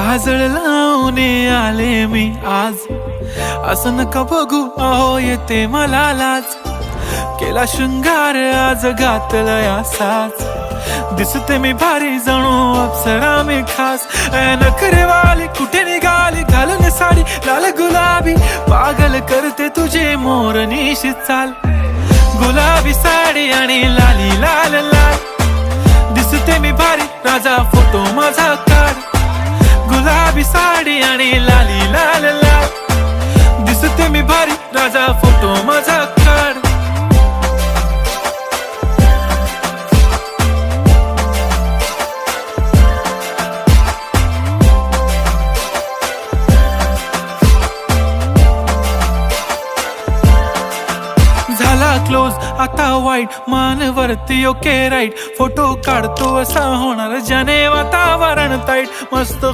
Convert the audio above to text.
काजळ लावून आले मी आज, असं नका बघू अहो येते मला लाज. केला शृंगार आज घातलाय असाच, दिसते मी भारी जणू अप्सरा मी खास. नखरेवाली कुठे निघाली घालून साडी लाल गुलाबी, पागल करते तुझे मोरनीशी चाल. गुलाबी साडी आणि लाली लाल लाल, दिसते मी भारी राजा फोटो माझा काढ. गुलाबी साडी आणि लाली लाल लाल, दिसते मी भारी राजा फोटो माझा काढ. झाला क्लोज आता वाईट, मान वरती ओके राईट. फोटो काढतो असा होणार ज्याने वातावरण ताईट. मस्त